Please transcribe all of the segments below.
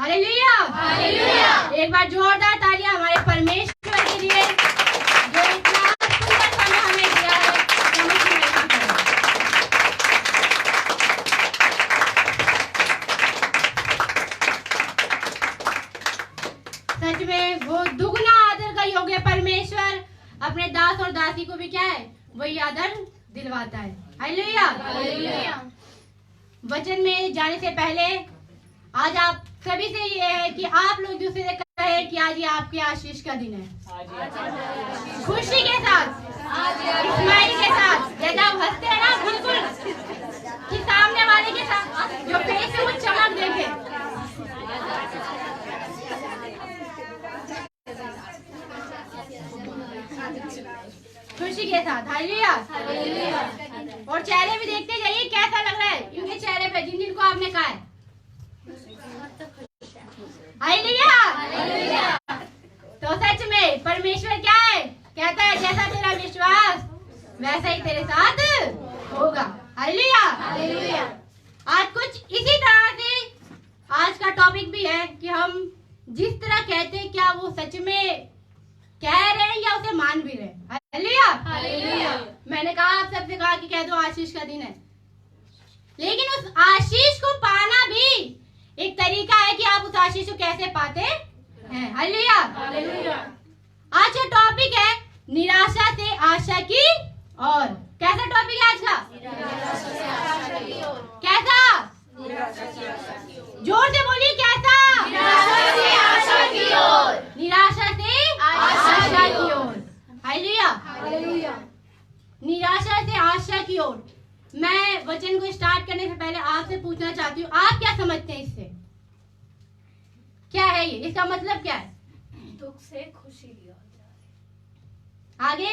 Hallelujah, hallelujah. एक बार जोरदार तालियां हमारे परमेश्वर के लिए जो इतना सुंदर समय हमें दिया है। सच में वो दुगना आदर का योग्य परमेश्वर अपने दास और दासी को भी क्या है, वही आदर दिलवाता है। Hallelujah, hallelujah. वचन में जाने से पहले आज आप सभी से ये है कि आप लोग दूसरे से कहे कि आज ये आपके आशीष का दिन है। खुशी के साथ, स्माइल के साथ, जैसे आप हंसते हैं ना, बिल्कुल कि सामने वाले के साथ जो फेस है वो चमक देखे। खुशी के साथ। Hallelujah, hallelujah. और चेहरे भी देखते जाइए कैसा लग रहा है इनके चेहरे पे, जिन जिनको आपने कहा है। Hallelujah, hallelujah. तो सच में परमेश्वर क्या है, कहता है जैसा तेरा विश्वास वैसा ही तेरे साथ होगा। Hallelujah, hallelujah. आज कुछ इसी तरह से आज का टॉपिक भी है कि हम जिस तरह कहते हैं क्या वो सच में कह रहे हैं या उसे मान भी रहे हैं। Hallelujah, hallelujah. मैंने कहा आप सबसे कहा कि कह दो आशीष का दिन है, लेकिन उस आशीष को पाना भी एक तरीका है कि आप उस आशीष को कैसे पाते हैं। Hallelujah, hallelujah. आज का टॉपिक है निराशा से आशा की ओर। कैसा टॉपिक है आज का? निराशा से आशा की ओर। कैसा? जोर से बोलिए, कैसा? निराशा से आशा की ओर। निराशा से आशा की ओर। Hallelujah, hallelujah. निराशा से आशा की ओर। मैं वचन को स्टार्ट करने से पहले आपसे पूछना चाहती हूँ, आप क्या समझते हैं इससे? क्या है ये? इसका मतलब क्या है? दुख से खुशी लिया। आगे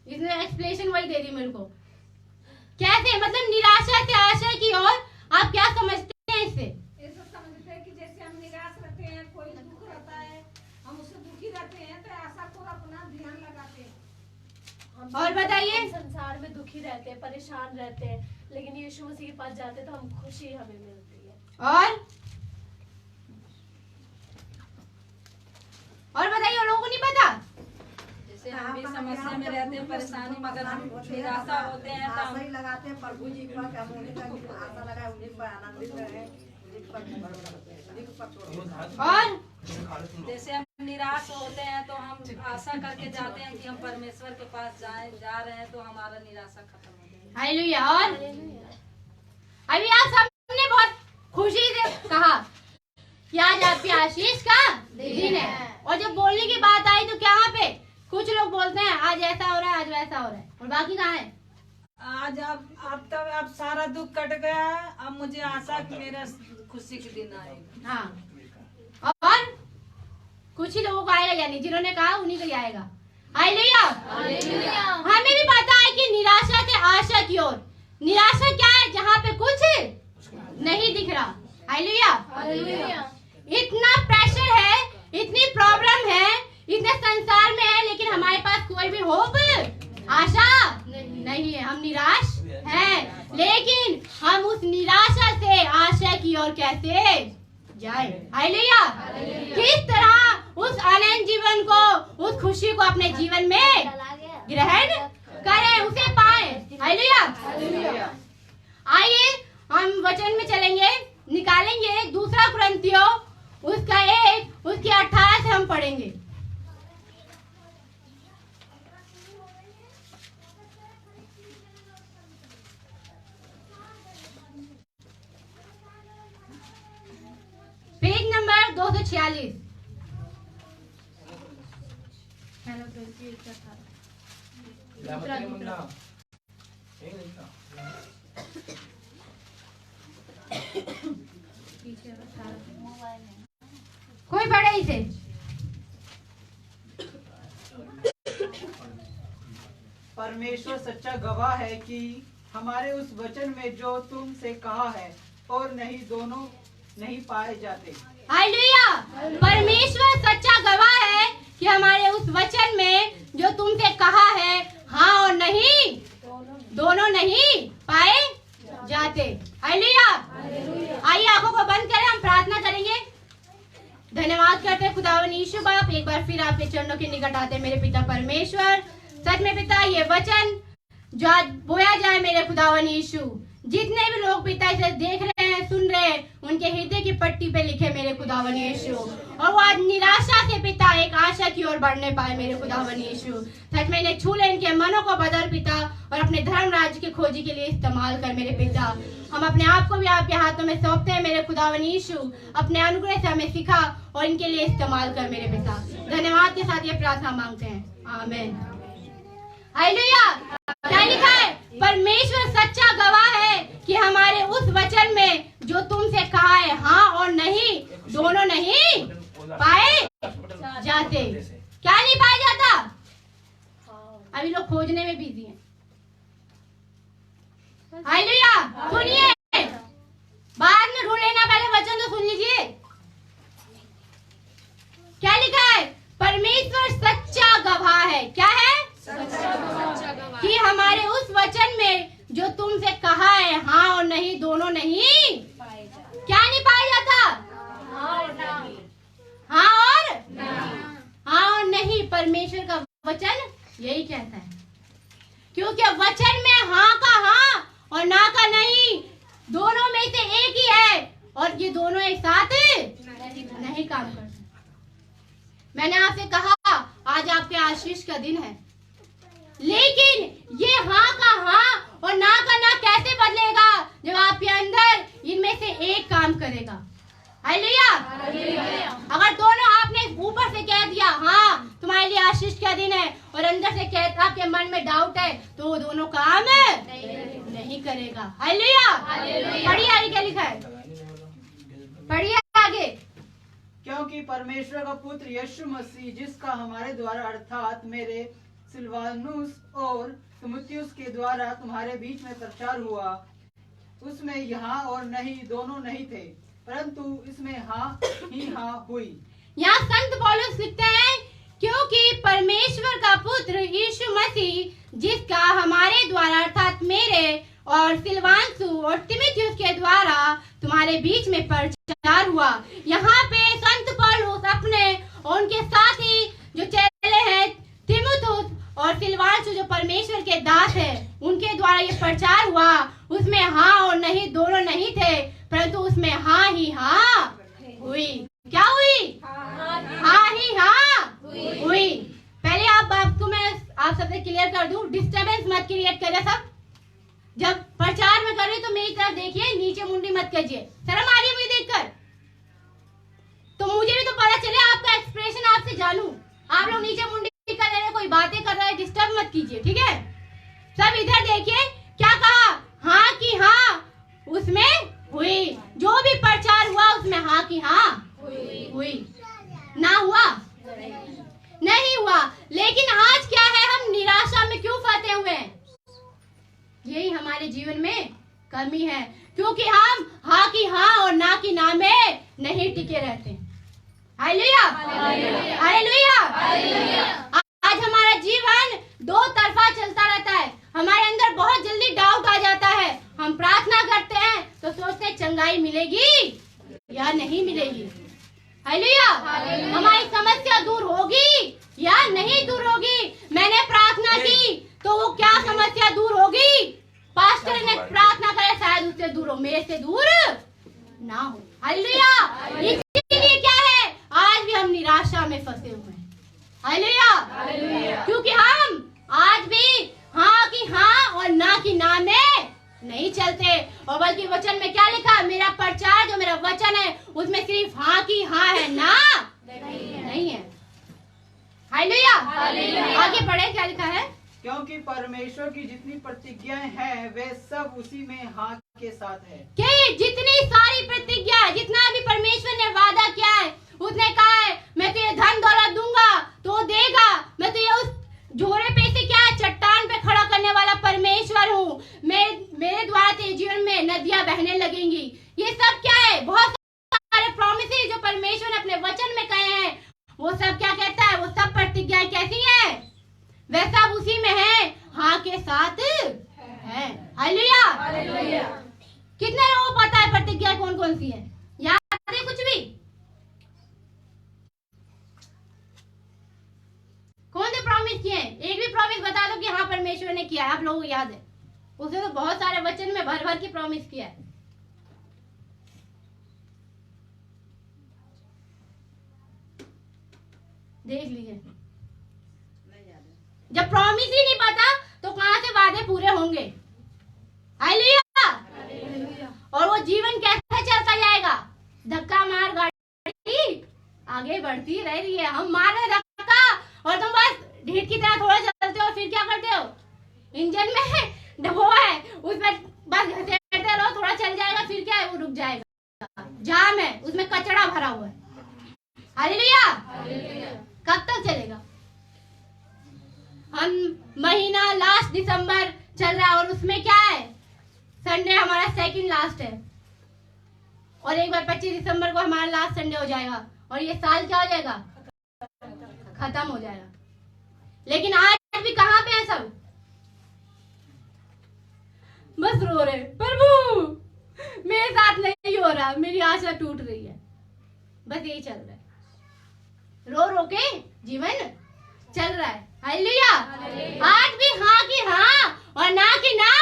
इसने एक्सप्लेनेशन वही दे दी मेरे को। कैसे? मतलब निराशा से आशा की ओर आप क्या समझते हैं इससे? ऐसा समझते हैं कि जैसे हम निराश रहते हैं, कोई दुख रहता है, हम उससे दुखी रहते हैं तो आशा को अपना ध्यान लगाते हैं। और बताइए। संसार में दुखी रहते हैं, परेशान रहते हैं, लेकिन यीशु मसीह के पास जाते हैं तो हम खुशी हमें मिलती है। और बताइए, और लोगों को नहीं पता? जैसे हम भी समस्या में रहते हैं, परेशानी, मगर हम निराशा होते हैं तो आशा ही लगाते हैं प्रभु जी पर, हम उन्हीं का आशा लगाए, उन्हीं पर आनंदित रहे, उन्हीं पर छोड़ो। और जैसे हम निराश होते हैं तो हम आशा करके जाते हैं कि हम परमेश्वर के पास जा रहे हैं तो हमारा निराशा खत्म हो जाएगी। हालेलुया। और अभी आप सबने बहुत खुशी से कहा कि आज आपके आशीष का दिन है, और जब बोलने की बात आई तो क्या वहाँ पे कुछ लोग बोलते हैं आज ऐसा हो रहा है, आज वैसा हो रहा है, और बाकी कहाँ है? आज अब सारा दुख कट गया है, अब मुझे आशा कि मेरा खुशी के दिन आएगा। हाँ, और कुछ ही लोगों को आएगा, यानी जिन्होंने कहा उन्हीं को ही आएगा। Hallelujah, hallelujah. हमें भी पता है कि निराशा से आशा की ओर। निराशा क्या है? जहाँ पे कुछ नहीं दिख रहा। Hallelujah, hallelujah. इतना प्रेशर है, इतनी प्रॉब्लम है, इतने संसार में है, लेकिन हमारे पास कोई भी होप, आशा नहीं है। हम निराश हैं, लेकिन हम उस निराशा से आशा की ओर कैसे जाए? हालेलुया। किस तरह उस अनंत जीवन को, उस खुशी को अपने जीवन में ग्रहण करें, उसे पाए। हालेलुया। आइए हम वचन में चलेंगे, निकालेंगे दूसरा कुरिन्थियों उसका 1 उसकी 18 से हम पढ़ेंगे। Page number 246। कोई पढ़े इसे? परमेश्वर सच्चा गवाह है कि हमारे उस वचन में जो तुमसे कहा है और नहीं, दोनों नहीं पाए जाते। हालेलुया। परमेश्वर सच्चा गवाह है कि हमारे उस वचन में जो तुमसे कहा है, हाँ और नहीं, दोनों नहीं पाए जाते। हालेलुया। आइए आंखों को बंद करें, हम प्रार्थना करेंगे। धन्यवाद करते हैं खुदावन यीशु बाप, एक बार फिर आपके चरणों के निकट आते हैं मेरे पिता परमेश्वर। सच में पिता, ये वचन जो आज बोया जाए मेरे खुदावन यीशु, जितने भी लोग पिता इसे देख रहे हैं, सुन रहे हैं, उनके हृदय की पट्टी पे लिखे मेरे खुदावन यीशु, और वो आज निराशा से पिता एक आशा की ओर बढ़ने पाए मेरे खुदावन यीशु। सच में इन्हें छू ले, इनके मनों को बदल पिता, और अपने धर्म राज्य की खोजी के लिए इस्तेमाल कर मेरे पिता। हम अपने आप को भी आपके हाथों में सौंपते हैं मेरे खुदावन यीशु, अपने अनुग्रह से हमें सिखा और इनके लिए इस्तेमाल कर मेरे पिता। धन्यवाद के साथ ये प्रार्थना मांगते हैं, आमीन। हालेलुया। क्या लिखा है? परमेश्वर सच्चा गवाह है कि हमारे उस वचन में जो तुमसे कहा है, हाँ और नहीं दोनों नहीं पाए जाते। क्या नहीं पाया जाता? अभी लोग खोजने में बिजी हैं। हालेलुया। सुनिए, बाद में ढूंढ लेना, पहले वचन तो सुन लीजिए। क्या लिखा है? परमेश्वर सच्चा गवाह है। क्या है? कि हमारे उस वचन में जो तुमसे कहा है, हाँ और नहीं दोनों नहीं क्या नहीं पाया जाता? हाँ और नहीं। परमेश्वर का वचन यही कहता है, क्योंकि वचन में हाँ का हाँ और ना का नहीं, दोनों में से एक ही है, और ये दोनों एक साथ नहीं काम करते। मैंने आपसे कहा आज आपके आशीष का दिन है, लेकिन ये हाँ का हाँ और ना का ना कैसे बदलेगा जब आपके अंदर इनमें से एक काम करेगा। हालेलुया। अगर दोनों आपने ऊपर से कह दिया हाँ तुम्हारे लिए आशीष का दिन है, और अंदर से कहता आपके मन में डाउट है, तो वो दोनों काम नहीं करेगा। हालेलुया। पढ़िए आगे क्या लिखा है, पढ़िए आगे। क्योंकि परमेश्वर का पुत्र यीशु मसीह, जिसका हमारे द्वारा अर्थात मेरे सिलवानुस और तिमुथियुस के द्वारा तुम्हारे बीच में प्रचार हुआ, उसमें यहाँ और नहीं दोनों नहीं थे, परंतु इसमें हाँ ही हाँ हुई। यहाँ संत पौलुस लिखते हैं, क्योंकि परमेश्वर का पुत्र यीशु मसीह, जिसका हमारे द्वारा अर्थात मेरे और सिलवानुस और तिमुथियुस के द्वारा तुम्हारे बीच में प्रचार हुआ। यहाँ पे संत पौलुस अपने और उनके साथी जो चेले हैं तिमुथियुस और सिलवानुस जो परमेश्वर के दास है, उनके द्वारा ये प्रचार हुआ। उसमें हाँ और नहीं दोनों नहीं थे, परंतु उसमें हाँ ही हाँ हुई। क्या हुई? हाँ ही हाँ हुई। पहले आपको मैं आप सबसे क्लियर कर दूं, डिस्टरबेंस मत क्रिएट करिए सब। जब प्रचार में कर रहे तो मेरी तरफ देखिए, नीचे मुंडी मत कीजिए। शर्म आ रही है मुझे देखकर? तो मुझे भी तो पता चले, आपका एक्सप्रेशन आपसे जानूं। आप लोग नीचे मुंडी कर रहे हैं, कोई बातें कर रहा है, डिस्टर्ब मत कीजिए, ठीक है? सब इधर देखिए, क्या कहा? हाँ की हाँ उसमें हुई। जो भी प्रचार हुआ उसमें हाँ की हाँ हुई। ना हुआ? नहीं हुआ। लेकिन आज क्या है, हम निराशा में क्यों फंसे हुए हैं? यही हमारे जीवन में कमी है, क्योंकि हम हाँ की हाँ और ना की ना में नहीं टिके रहते। हालेलुया। हालेलुया। आज हमारा जीवन दो तरफा चलता रहता है। हमारे अंदर बहुत जल्दी डाउट आ जाता है। हम प्रार्थना करते हैं तो सोचते हैं चंगाई मिलेगी या नहीं मिलेगी। हालेलुया। हमारी समस्या दूर होगी या नहीं दूर होगी। मैंने प्रार्थना की तो वो क्या समस्या दूर होगी? पास्टर ने प्रार्थना करे शायद उससे दूर हो, मेरे से दूर ना हो। हालेलुया। इसीलिए क्या है, आज भी हम निराशा में फंसे हुए हैं। हालेलुया। क्योंकि हम आज भी हाँ की हाँ और ना की ना में नहीं चलते, और बल्कि वचन में क्या लिखा? मेरा प्रचार जो मेरा वचन है उसमें सिर्फ हाँ की हाँ है, ना नहीं है। हालेलुया। आगे पढ़े, क्या लिखा है? क्योंकि परमेश्वर की जितनी प्रतिज्ञाएं हैं वे सब उसी में हाँ के साथ है। कि जितनी सारी प्रतिज्ञा, जितना भी परमेश्वर ने वादा किया है, उसने कहा है मैं तुझे धन दौलत दूंगा तो वो देगा, मैं तुझे उस झोरे पे से क्या चट्टान पे खड़ा करने वाला परमेश्वर हूँ, मेरे द्वारा तेरे जीवन में नदियां बहने लगेंगी। ये सब क्या है? बहुत सारे प्रॉमिसेस जो परमेश्वर ने अपने वचन में कहे हैं, वो सब क्या कहता है? वो सब प्रतिज्ञाएं कैसी है? वे सब उसी में है, हाँ के साथ है। हालेलुया। कितने लोगों को पता है प्रतिज्ञा कौन कौन सी है? याद है कुछ भी? प्रॉमिस किए हैं? एक भी प्रॉमिस बता दो कि हाँ परमेश्वर ने किया है, आप लोगों को याद है? उसने तो बहुत सारे वचन में भर भर के प्रॉमिस किया है। देख लीजिए, नहीं याद है। जब प्रॉमिस ही नहीं पता तो कहां से वादे पूरे होंगे? हालेलुया। और वो जीवन कैसे चलता जाएगा? धक्का मार गाड़ी आगे बढ़ती रह रही है, हम मार रहे धक्का और तुम बस ढीठ की तरह थोड़ा चलते हो, फिर क्या करते हो? इंजन में वो है, उसमें बस घसीटते रहो, थोड़ा चल जाएगा, फिर क्या है, वो रुक जाएगा, जाम है, उसमें कचरा भरा हुआ है। हालेलुया। कब तक चलेगा? हम महीना लास्ट दिसंबर चल रहा है और उसमें क्या है, संडे हमारा सेकंड लास्ट है और एक बार 25 दिसंबर को हमारा लास्ट संडे हो जाएगा और ये साल क्या हो जाएगा? खत्म हो जाएगा। लेकिन आज भी कहां पे है सब? बस रो रहे, प्रभु मेरे साथ नहीं हो रहा, मेरी आशा टूट रही है, बस यही चल रहा है। रो रो के जीवन चल रहा है। हालेलुया। आज भी हाँ की हाँ और ना की ना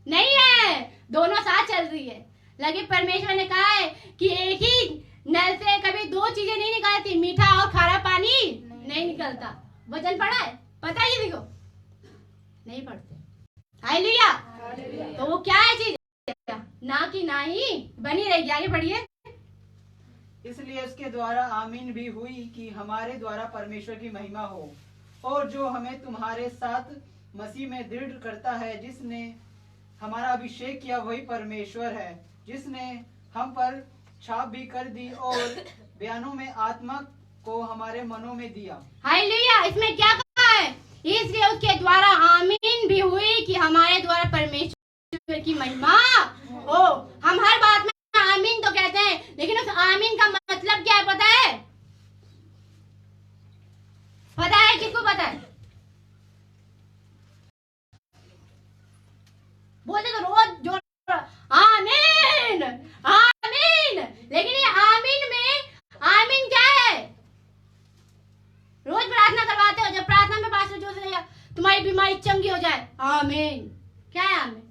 नहीं है, दोनों साथ चल रही है। लेकिन परमेश्वर ने कहा है कि एक ही नल से कभी दो चीजें नहीं निकलती, मीठा और खारा पानी नहीं निकलता। वचन पढ़ा है? पता ही देखो नहीं पढ़ते। हालेलुया। तो वो क्या है चीज? ना की ना ही बनी रहेगी। आगे बढ़िए। इसलिए उसके द्वारा आमीन भी हुई कि हमारे द्वारा परमेश्वर की महिमा हो, और जो हमें तुम्हारे साथ मसीह में दृढ़ करता है, जिसने हमारा अभिषेक किया वही परमेश्वर है, जिसने हम पर छाप भी कर दी और बयानों में आत्मा को हमारे मनों में दिया। हालेलुया। इसमें क्या कहा है? इसलिए उसके द्वारा आमीन भी हुई कि हमारे द्वारा परमेश्वर की महिमा हो। हम हर बात में आमीन तो कहते हैं, लेकिन उस आमीन का मतलब क्या है पता है? पता है? किसको पता है? बोलते तो रोज जोर आमीन आमीन, लेकिन ये आमीन में आमीन क्या है? रोज प्रार्थना करवाते हो, जब प्रार्थना में पास्टर जोर से तुम्हारी बीमारी चंगी हो जाए, आमीन। क्या है आमीन?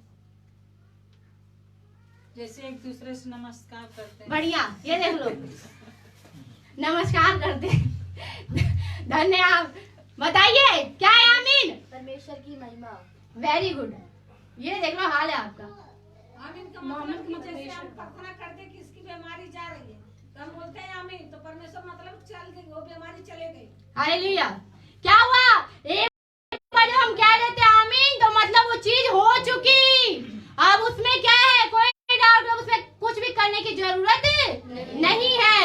जैसे एक दूसरे से नमस्कार करते हैं। बढ़िया, ये देख लो, नमस्कार करते धन्यवाद। बताइए क्या है आमीन? परमेश्वर की महिमा। Very good. ये देख लो हाल है आपका। आमीन का मतलब कि जैसे हम प्रार्थना करते हैं कि इसकी बीमारी जा रही है तो हम बोलते हैं आमीन, तो परमेश्वर मतलब चल गई, वो बीमारी चले गई। हालेलुया। क्या हुआ? एक बार जब हम कह देते हैं आमीन तो मतलब वो चीज हो चुकी। अब उसमें क्या है? कोई डाउट, अब उसमें कुछ भी करने की जरूरत नहीं है।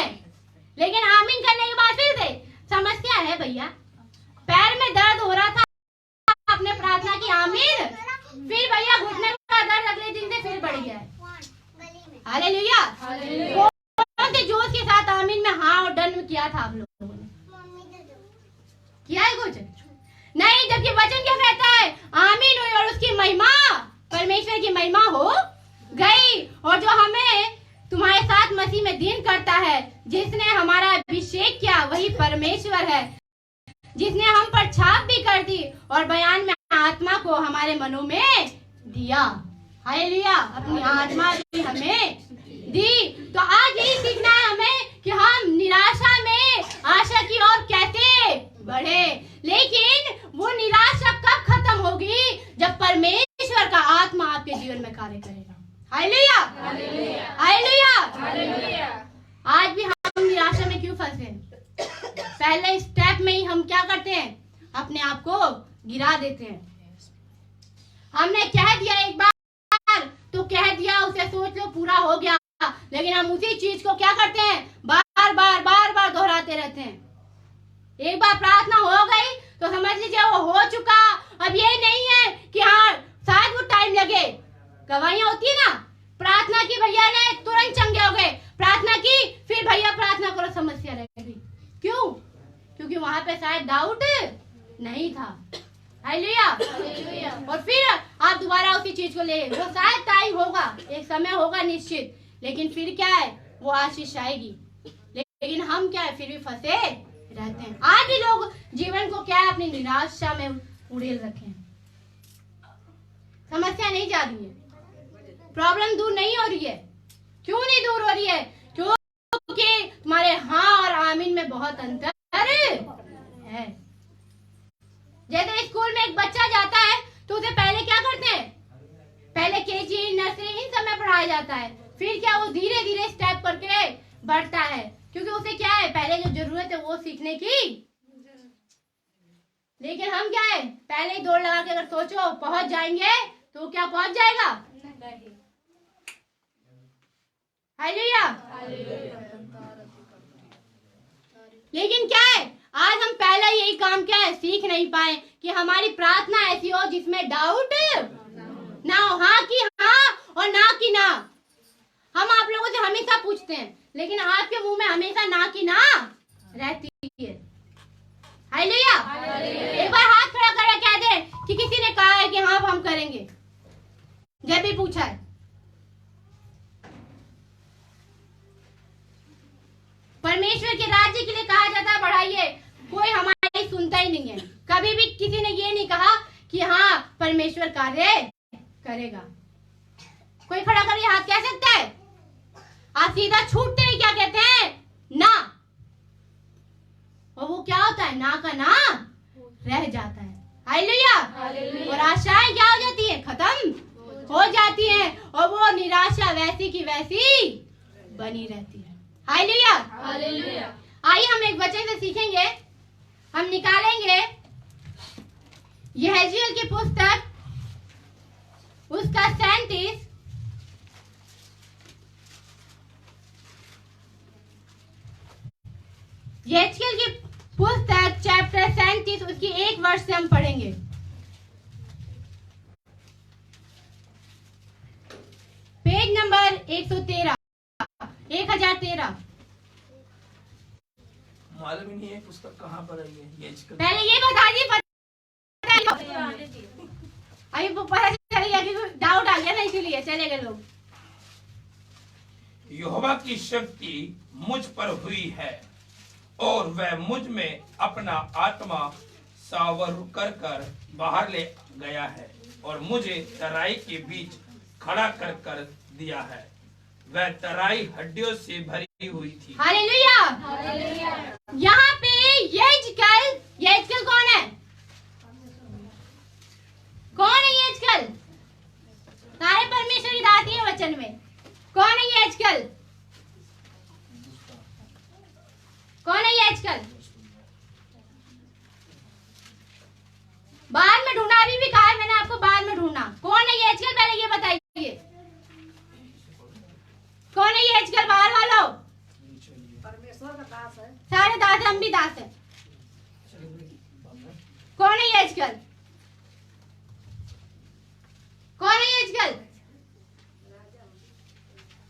लेकिन आमीन करने के बाद फिर से समस्या है भैया, पैर में दर्द हो रहा था, आपने प्रार्थना की आमीन, फिर भैया घुटने का दर्द अगले दिन से फिर बढ़ गया है। हालेलुया। कौन से जोश के साथ आमीन में हाँ और डन किया था आप लोगों ने? किया है कुछ नहीं? जबकि वचन क्या कहता है? आमीन हुई और उसकी महिमा, परमेश्वर की महिमा हो गई। और जो हमें तुम्हारे साथ मसीह में दिन करता है, जिसने हमारा अभिषेक किया वही परमेश्वर है, जिसने हम पर छाप भी कर दी और बयान में आत्मा को हमारे मनों में दिया। हालेलुया। अपनी आत्मा भी हमें दी। तो आज यही सीखना है हमें कि हम निराशा में आशा की ओर कैसे बढ़े। लेकिन वो निराशा कब खत्म होगी? जब परमेश्वर का आत्मा आपके जीवन में कार्य करेगा। हालेलुया। हालेलुया। आज भी हम निराशा में क्यों फंसे? पहले स्टेप में ही हम क्या करते हैं? अपने आप को गिरा देते हैं। हमने कह दिया एक बार तो कह दिया, उसे सोच लो पूरा हो गया, लेकिन हम उसी चीज को क्या करते हैं? बार बार दोहराते रहते हैं। एक बार प्रार्थना हो गई तो समझ लीजिए वो हो चुका। अब ये नहीं है कि हाँ शायद वो टाइम लगे। गवाहियां होती है ना, प्रार्थना की भैया ने तुरंत चंगे हो गए, प्रार्थना की फिर भैया प्रार्थना करो समस्या रह गई। क्यों? क्योंकि वहां पे शायद डाउट नहीं था। हालेलुया। और फिर आप दोबारा उसी चीज को ले, वो शायद टाइम होगा, एक समय होगा निश्चित, लेकिन फिर क्या है? वो आशीष आएगी। लेकिन हम क्या है? फिर भी फंसे रहते हैं। आज भी लोग जीवन को क्या है, अपनी निराशा में उड़ेल रखे हैं। समस्या नहीं जा रही है, प्रॉब्लम दूर नहीं हो रही है। क्यों नहीं दूर हो रही है? क्योंकि तुम्हारे हाँ और आमीन में बहुत अंतर है। जैसे स्कूल में एक बच्चा जाता है तो उसे पहले क्या करते हैं, पहले केजी नर्सरी इन सब में पढ़ाया जाता है, फिर क्या वो धीरे धीरे स्टेप करके बढ़ता है, क्योंकि उसे क्या है, पहले जो जरूरत है वो सीखने की। लेकिन हम क्या है, पहले ही दौड़ लगा के अगर सोचो पहुंच जाएंगे तो क्या पहुंच जाएगा? हालेलुया। लेकिन क्या है, आज हम पहला यही काम क्या है, सीख नहीं पाए कि हमारी प्रार्थना ऐसी हो जिसमें डाउट ना हो, हाँ की हाँ और ना की ना। हम आप लोगों से हमेशा पूछते हैं, लेकिन आपके मुंह में हमेशा ना की ना रहती है। हालेलुया। एक बार हाथ खड़ा कर कह दे कि किसी ने कहा है कि हाँ हम करेंगे, जब भी पूछा है। परमेश्वर के राज्य के लिए कहा जाता है बढ़ाइए, कोई हमारी सुनता ही नहीं है। कभी भी किसी ने ये नहीं कहा कि हाँ परमेश्वर कार्य करेगा। कोई खड़ा करके हाथ कह सकता है? आप सीधा छूटते ही क्या कहते हैं? ना। और वो क्या होता है, ना का ना रह जाता है। हालेलुया। और आशाएं क्या हो जाती है, खत्म हो जाती है, और वो निराशा वैसी की वैसी बनी रहती है। हालेलुया। आइए हम एक वचन से सीखेंगे, हम निकालेंगे यहेजकेल की पुस्तक उसका 37 यहेजकेल की पुस्तक चैप्टर 37 उसकी 1 वर्ष से हम पढ़ेंगे। Page number 113 1013। मालूम ही नहीं है पुस्तक कहाँ पर है ये पहले ये बता दी, अभी पता चल गया कि डाउट आ गया ना, इसीलिए चले गए लोग। यहोवा की शक्ति मुझ पर हुई है और वह मुझ में अपना आत्मा सावर कर बाहर ले गया है और मुझे तराई के बीच खड़ा कर दिया है। वह तराई हड्डियों से भरी हुई थी। हालेलुया। यहाँ पे यहेजकेल कौन है? कौन है यहेजकेल? सारे परमेश्वर की दासी है वचन में। कौन है यहेजकेल? कौन है यहेजकेल? बाद में ढूंढा, अभी भी कहा है मैंने आपको बाद में ढूंढना। कौन है यहेजकेल, पहले ये बताइए। कौन है यहेजकेल? बाहर वालों, परमेश्वर का दास है। सारे दास है, हम भी दास है। कौन है यहेजकेल? कौन है यहेजकेल?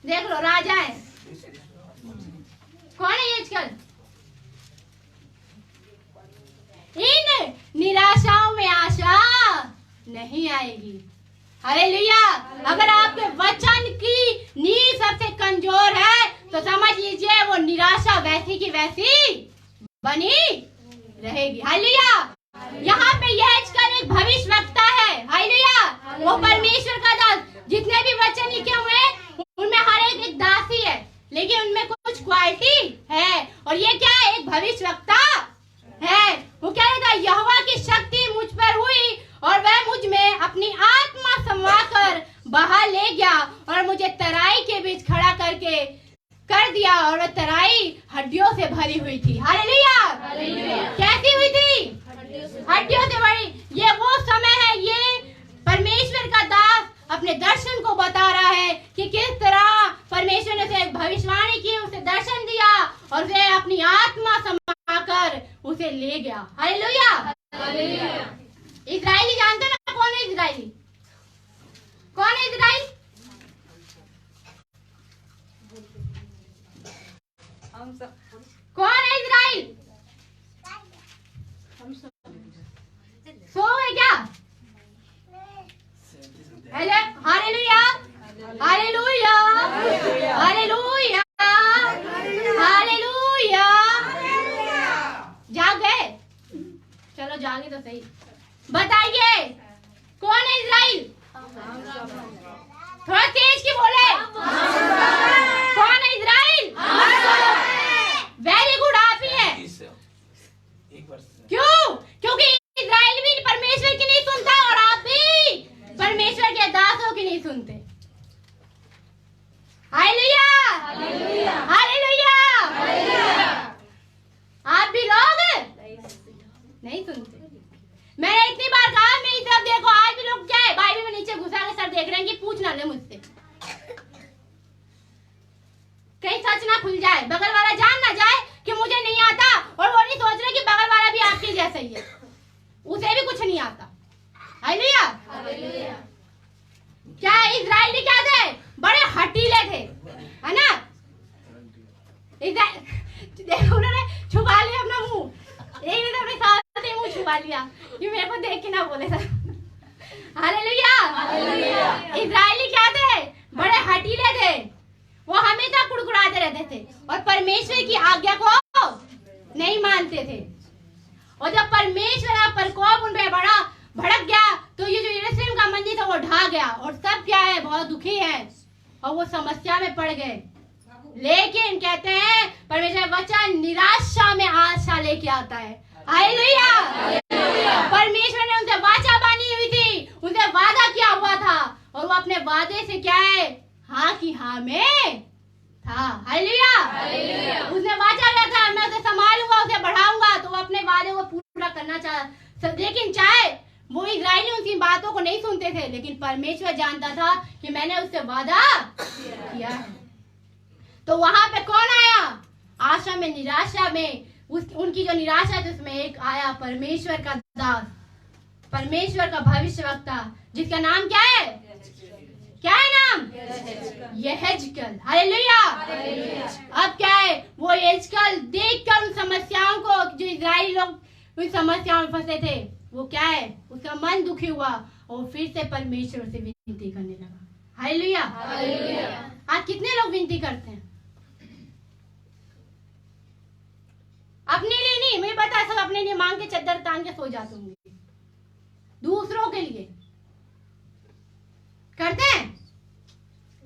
देख लो, राजा है। कौन है यहेजकेल? इन निराशाओं में आशा नहीं आएगी। हालेलुया। अगर आपके वचन की नींव सबसे कमजोर है तो समझ लीजिए वो निराशा वैसी की वैसी बनी रहेगी। हालेलुया। यहाँ पे यहेजकेल एक भविष्यवक्ता है। हालेलुया। वो परमेश्वर का दास। जितने भी वचन लिखे हुए हैं उनमें हर एक दासी है, लेकिन उनमें कुछ क्वालिटी है, और ये क्या है, एक भविष्यवक्ता है। वो क्या कहता है, यहोवा की शक्ति मुझ पर हुई और वह मुझ में अपनी आत्मा समाकर बाहर ले गया और मुझे तराई के बीच खड़ा करके कर दिया, और वह तराई हड्डियों से भरी हुई थी। हालेलुया। कैसी हुई थी? हड्डियों से भरी। ये वो समय है, ये परमेश्वर का दास अपने दर्शन को बता रहा है कि किस तरह परमेश्वर ने उसे भविष्यवाणी की, उसे दर्शन दिया और उसे अपनी आत्मा समाकर उसे ले गया। हालेलुया। इजराइली जानते हैं ना कौन है इजराइली? कौन है इजराइल? हम सब कौन है इजराइल? सो है क्या? Hello. Hallelujah. Hallelujah. Hallelujah. Hallelujah. आगे तो सही बताइए, कौन है इजराइल? थोड़ा तेज की बोले। कौन है इजराइल? वेरी गुड, आप ही है। क्यों? क्योंकि इजराइल भी परमेश्वर की नहीं सुनता और आप भी परमेश्वर के दासों की नहीं सुनते। Hallelujah, hallelujah. आप भी लोग नहीं सुनते। मैंने इतनी बार कहा, मेरी तरफ देखो। आज भी लोग क्या है, बाइबल में नीचे घुसा के सर देख रहे हैं कि पूछ ना ले मुझसे, कहीं सच ना खुल जाए, बगल वाला जान ना जाए कि मुझे नहीं आता, और वो नहीं सोच रहे कि बगल वाला भी आपके जैसा ही है, उसे भी कुछ नहीं आता। हालेलुया। क्या इजराइली क्या थे? बड़े हटीले थे, है ना? देखो उन्होंने छुपा लिया अपना मुंह, एक ने तो अपने साथ ही मुंह छुपा लिया कि मेरे को देख के ना बोले था। हालेलुया। इजराइली क्या थे? बड़े हटीले थे, वो हमेशा कुड़कुड़ाते रहते थे और परमेश्वर की आज्ञा को नहीं मानते थे। और जब परमेश्वर का प्रकोप उन पे बड़ा भड़क गया तो ये जो यरूशलेम का मंदिर था वो ढा गया और सब क्या है, बहुत दुखी है और वो समस्या में पड़ गए। लेकिन कहते हैं परमेश्वर वचन निराशा में आशा लेके आता है। हालेलुया। परमेश्वर ने उनसे वाचा बांधी हुई थी, उनसे वादा किया हुआ था और वो अपने वादे से क्या है, हाँ की हाँ में था। हालेलुया। उसने वाचा किया था, मैं उसे संभालूंगा, उसे बढ़ाऊंगा, तो वो अपने वादे को पूरा करना चाहा। लेकिन चाहे वो इजराइली उनकी बातों को नहीं सुनते थे, लेकिन परमेश्वर जानता था कि मैंने उससे वादा किया है। तो वहां पे कौन आया? आशा में, निराशा में, उनकी जो निराशा थी उसमें एक आया परमेश्वर का दास, परमेश्वर का भविष्यवक्ता, जिसका नाम क्या है? क्या है नाम? यहेजकेल। हालेलुया। अब क्या है, वो यहेजकेल देखकर उन समस्याओं को, जो इजराइली लोग उन समस्याओं में फंसे थे, वो क्या है, उसका मन दुखी हुआ और फिर से परमेश्वर से विनती करने लगा। हालेलुया। आज कितने लोग विनती करते हैं? अपने लिए नहीं, मुझे पता है सब अपने लिए मांग के चद्दर तान के सो जाते होंगे, दूसरों के लिए करते हैं।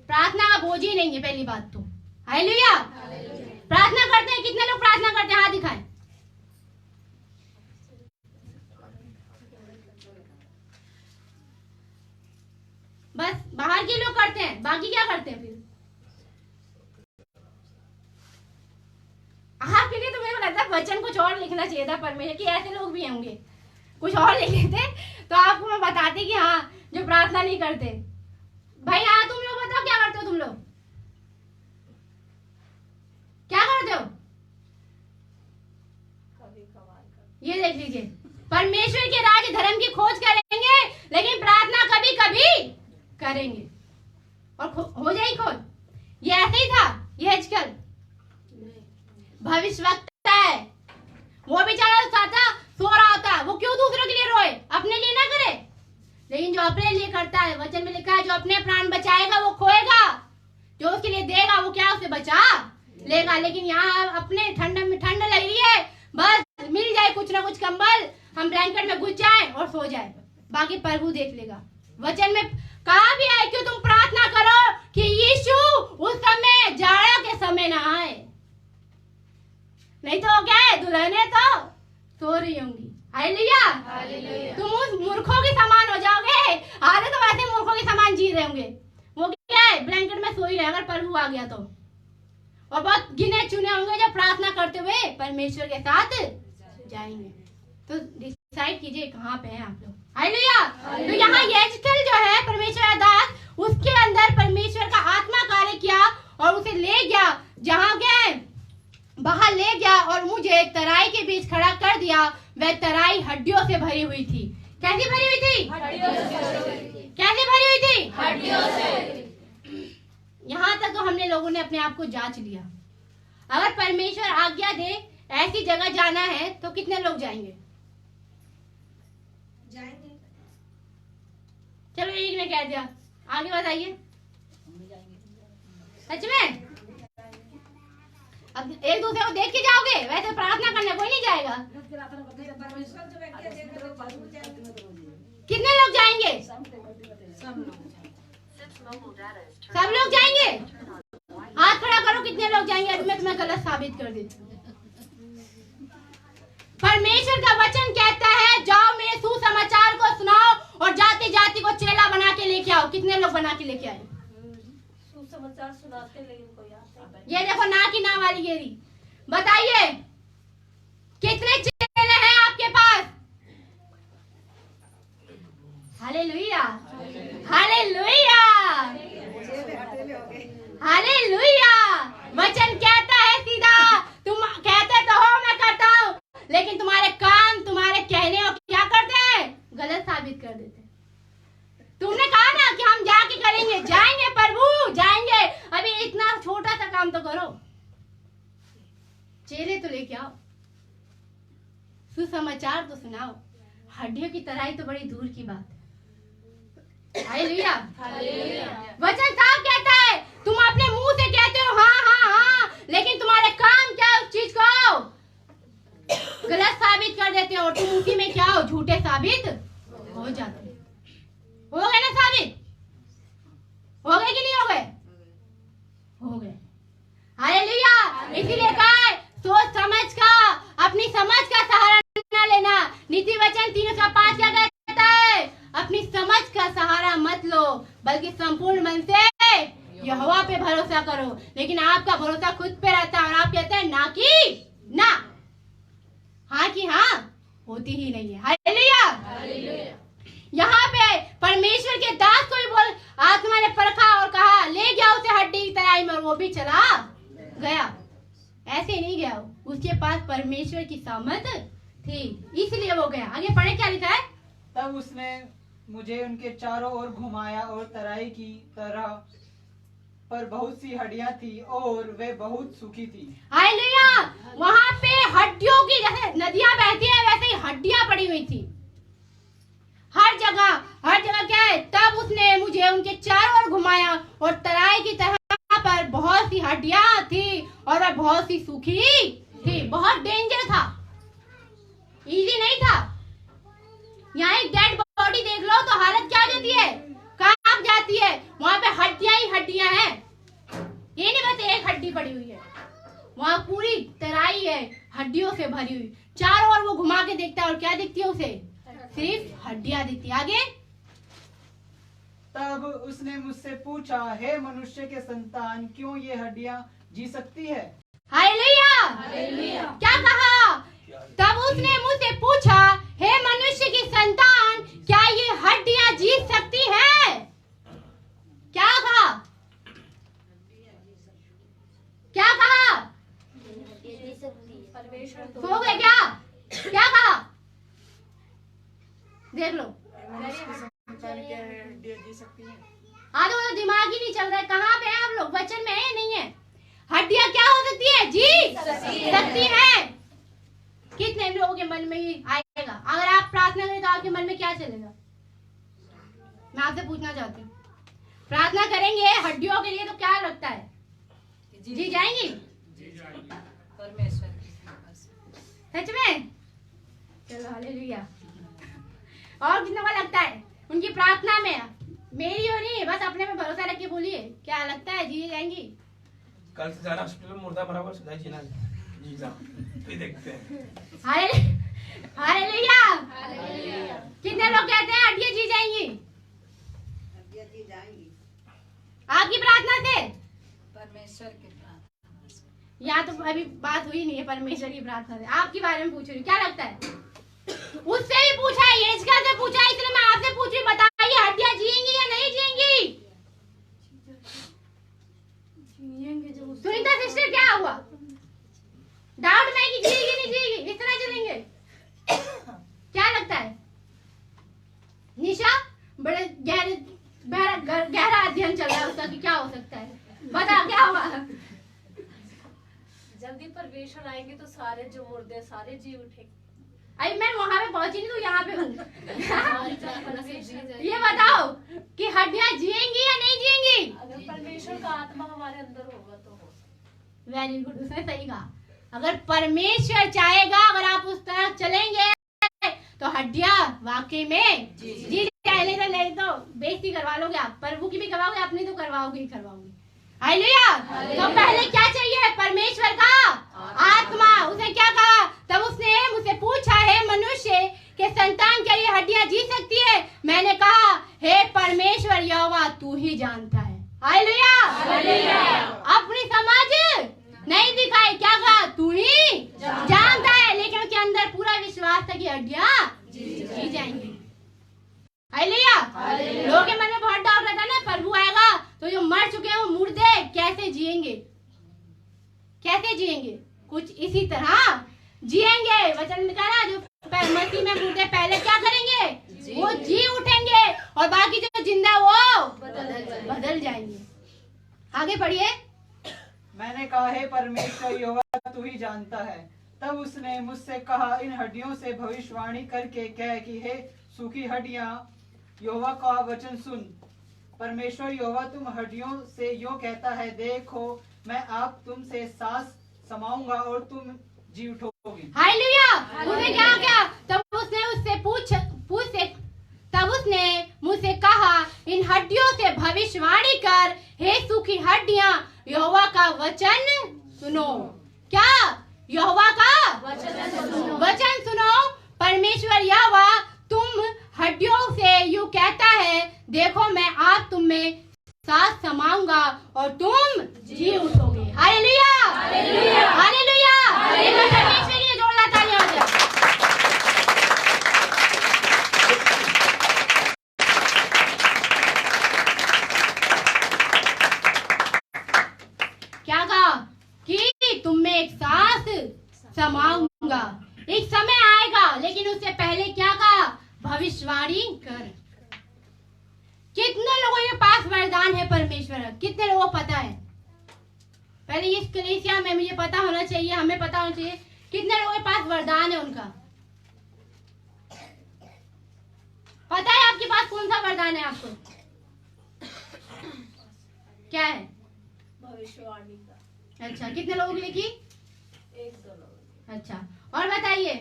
प्रार्थना का बोझ ही नहीं है पहली बात तो। हालेलुया। प्रार्थना करते हैं, कितने लोग प्रार्थना करते हैं? हाथ दिखाएं। बस बाहर के लोग करते हैं, बाकी क्या करते हैं? फिर आपके लिए तो मेरे को लगता है वचन कुछ और लिखना चाहिए था परमेश्वर की, ऐसे लोग भी होंगे, कुछ और लिख लेते तो आपको मैं बताती कि हाँ जो प्रार्थना नहीं करते। भाई हाँ, तुम लोग बताओ क्या करते हो? तुम लोग क्या करते हो? ये देख लीजिए, परमेश्वर के राज्य धर्म की खोज करेंगे, लेकिन प्रार्थना कभी कभी करेंगे और हो जाएगी खोज। ये ऐसे ही था। ये आजकल भविष्यवक्ता है, वो बेचारा साथा सो रहा होता, वो क्यों दूसरों के लिए रोए? अपने लिए ना करे, लेकिन जो अपने लिए करता है, वचन में लिखा है जो अपने प्राण बचाएगा वो खोएगा, जो उसके लिए देगा वो क्या, उसे बचा लेगा। लेकिन यहाँ अपने ठंड में ठंड लग रही है, बस मिल जाए कुछ ना कुछ कंबल, हम ब्लैंकेट में घुस जाए और सो जाए, बाकी प्रभु देख लेगा। वचन में कहा भी है कि तुम प्रार्थना करो कि यीशु उस समय, जाड़ा के समय ना आए, नहीं तो क्या है, दुल्हने तो सो रही होंगी। हालेलुया। तुम उस मूर्खों के समान हो जाओगे। आधे तो वैसे मूर्खों के समान जी रहे होंगे, वो क्या है, ब्लैंकेट में सो ही रहे अगर प्रभु आ गया तो। और बहुत गिने चुने होंगे जो प्रार्थना करते हुए परमेश्वर के साथ जाएंगे। तो डिसाइड कीजिए कहाँ पे हैं आप लोग। हालेलुया। तो यहाँ यहेजकेल जो है परमेश्वर का दास, उसके अंदर परमेश्वर का आत्मा कार्य किया और उसे ले गया, जहाँ गए बाहर ले गया और मुझे एक तराई के बीच खड़ा कर दिया। वह तराई हड्डियों से भरी हुई थी। कैसी भरी हुई थी? कैसे भरी हुई थी? हड्डियों से। यहाँ तक तो हमने लोगों ने अपने आप को जांच लिया। अगर परमेश्वर आज्ञा दे ऐसी जगह जाना है तो कितने लोग जाएंगे? चलो एक ने कह दिया, आगे बताइए। सच में? अब एक दूसरे को देख के जाओगे? वैसे प्रार्थना करने कोई नहीं जाएगा। प्रार्थना करते हैं परमेश्वर जो व्यक्ति देगा तो जरूर जाएंगे। कितने लोग जाएंगे? सब लोग जाएंगे? हाथ खड़ा करो, कितने लोग जाएंगे? अभी मैं तुम्हें गलत साबित कर देती हूँ। परमेश्वर का वचन कहता है जाओ मेरे सुसमाचार को सुनाओ और जाति जाति को चेला बना के लेके आओ। कितने लोग बना के लेके आए? सुसमाचार सुनाते लेकिन कोई आता नहीं। ये देखो ना की ना वाली गेरी। बताइए कितने चेले हैं आपके पास? Hallelujah, hallelujah, hallelujah. वचन कहता है सीधा, तुम कहते तो हो मैं करता हूँ, लेकिन तुम्हारे काम तुम्हारे कहने और क्या करते हैं? गलत साबित कर देते हैं। तुमने कहा ना कि हम जाके करेंगे, जाएंगे प्रभु जाएंगे, अभी इतना छोटा सा काम तो करो, चेले तो लेके आओ, सुसमाचार तो सुनाओ। हड्डियों की तराई तो बड़ी दूर की बात है। हालेलुया, वचन साफ कहता है तुम अपने मुंह से कहते हो हाँ हाँ हाँ, लेकिन तुम्हारे काम क्या है उस चीज को गलत साबित कर देते हो। तुम उसी में क्या हो? झूठे साबित हो जाते हो। गए ना साबित? हो गए कि नहीं हो गए? हो गए। हालेलुया। इसीलिए कहा है सोच समझ का, अपनी समझ का सहारा न लेना। नीति वचन 3:5 क्या कहता है? अपनी समझ का सहारा मत लो, बल्कि संपूर्ण मन से यहोवा पे भरोसा करो। लेकिन आपका भरोसा खुद पे रहता है और आप कहते हैं ना कि ना, हाँ कि हाँ होती ही नहीं है। हालेलुया। यहाँ पे परमेश्वर के दास को भी बोल, आत्मा ने परखा और कहा ले गया उसे हड्डी की तराई में, वो भी चला गया। ऐसे नहीं गया, उसके पास परमेश्वर की सामर्थ थी, इसलिए वो गया। आगे पढ़े क्या लिखा है? तब उसने मुझे उनके चारों ओर घुमाया और तराई की तरह पर बहुत सी हड्डियां थी और वे बहुत सूखी थी। हालेलुया। वहाँ पे हड्डियों की जैसे नदियां बहती है वैसे ही हड्डियां पड़ी हुई थी हर जगह क्या है? तब उसने मुझे उनके चारों ओर घुमाया और तराई की तरह पर बहुत सी हड्डियां थी और वह बहुत सी सूखी थी। बहुत डेंजर था, इजी नहीं था। यहाँ एक डेड बॉडी देख लो तो हालत क्या हो जाती है? कांप जाती है। वहाँ पे हड्डियां ही हड्डियां हैं, ये नहीं बस एक हड्डी पड़ी हुई है, वहाँ पूरी तराई है हड्डियों से भरी हुई। चारों ओर वो घुमा के देखता है और क्या दिखती है उसे? सिर्फ हड्डियां दिखती। आगे तब उसने मुझसे पूछा, हे मनुष्य के संतान, क्यों ये हड्डियां जी सकती है? हालेलुया। क्या कहा? तब उसने मुझसे पूछा, हे मनुष्य की संतान, क्या ये हड्डियां जीत सकती है? क्या कहा? क्या कहा? परमेश्वर सो गए क्या? क्या कहा? देख लो, आज वो तो दिमाग ही नहीं चल रहा है। कहाँ पे है आप लोग? वचन में है या नहीं है? हड्डियां क्या हो सकती है? जी सकती है। कितने लोगों के मन में ही आएगा? अगर आप प्रार्थना करें तो आपके मन में क्या चलेगा? मैं आपसे पूछना चाहती हूँ, प्रार्थना करेंगे हड्डियों के लिए तो क्या लगता है? जी जाएंगी? परमेश्वर सच में? चलो हालेलुया। और कितना को लगता है उनकी प्रार्थना में? मेरी हो नहीं, बस अपने में भरोसा रख के बोलिए, क्या लगता है जी जाएंगी? कल से जाना हॉस्पिटल में मुर्दा बराबर सुधा जीना जी जाओ, फिर देखते हैं। हालेलुया। कितने लोग कहते हैं हड्डियां जी जाएंगी? आपकी प्रार्थना से? परमेश्वर की प्रार्थना। यहाँ तो अभी बात हुई नहीं है परमेश्वर की प्रार्थना से, आपके बारे में पूछ रही हूँ। क्या लगता है? उससे भी पूछा है, यिजका से पूछा है, इसलिए मैं आपसे पूछ रही हूँ, बताइए हड्डियां जिएंगी या नहीं जिएंगी? सुनीता सिस्टर क्या हुआ? डाउट में कि जिएगी नहीं जिएगी, इस तरह चलेंगे? क्या लगता है? निशा बड़े गहरा अध्ययन चल रहा है उसका कि क्या हो सकता है, बता क्या हुआ? जल्दी परमेश्वर आएंगे तो सारे जो मुर्दे सारे जी उठेंगे। अभी मैं वहां पे पहुंची नहीं तो यहाँ पे हूँ। परमेश्वर ये बताओ कि हड्डियां जिएंगी या नहीं जिएंगी? अगर परमेश्वर का आत्मा हमारे अंदर होगा तो हो। वेरी गुड, उसने सही कहा। अगर परमेश्वर चाहेगा, अगर आप उस तरह चलेंगे तो हड्डियां वाकई में जी जाएंगे। नहीं तो बेइज्जती करवा लोगे आप, प्रभु की भी करवाओगे, अपनी तो करवाओगे ही करवाओगे। हालेलुया। तो पहले क्या चाहिए? परमेश्वर का आत्मा। उसने क्या कहा? तब उसने मुझसे पूछा, है मनुष्य के संतान क्या ये हड्डियां जी सकती है? मैंने कहा, हे परमेश्वर यहोवा तू ही जानता है। हालेलुया। अपनी समझ नहीं दिखाई, क्या कहा? तू ही जानता है। लेकिन उसके अंदर पूरा विश्वास था कि हड्डियां जी जाएंगी। हालेलुया। लोगों के मन में बहुत डाउट रहता है ना, प्रभु आएगा तो जो मर चुके हैं वो मुर्दे कैसे जिएंगे? कैसे जिएंगे? कुछ इसी तरह जिएंगे। वचन में कहा ना, जो मसीह में मुर्दे पहले क्या करेंगे? वो जी उठेंगे और बाकी जो जिंदा वो बदल जाएंगे। आगे पढ़िए। मैंने कहा, हे परमेश्वर यहोवा तू ही जानता है। तब उसने मुझसे कहा, इन हड्डियों से भविष्यवाणी करके कह कि हे सूखी हड्डियां, यहोवा का वचन सुन। परमेश्वर यहोवा तुम हड्डियों से यूं कहता है, देखो मैं आप तुम से सांस समाऊंगा और तुम जी उठोगी। हालेलुया। उसने क्या किया? तब उसने मुझसे कहा, इन हड्डियों से भविष्यवाणी कर, हे सूखी हड्डियां, यहोवा का वचन सुनो। क्या? यहोवा का वचन सुनो। परमेश्वर यहोवा तुम हड्डियों से यूं कहता है, देखो मैं आप तुम में सांस समाऊंगा और तुम जी उठोगे। हालेलुया। हालेलुया। परमेश्वर के लिए जोरदार तालियां हो जाए। क्या कहा? कि तुम में एक सांस समाऊंगा। एक समय आएगा, लेकिन उससे पहले क्या कहा? भविष्यवाणी कर। कितने लोगों के पास वरदान है परमेश्वर? कितने लोगों को पता है? पहले इस कलीसिया में मुझे पता होना चाहिए, हमें पता होना चाहिए कितने लोगों के पास वरदान है उनका। पता है आपके पास कौन सा वरदान है? आपको क्या है? भविष्यवाणी का। अच्छा, कितने लोगों के लिए की? 1-2 लोग। अच्छा, और बताइए,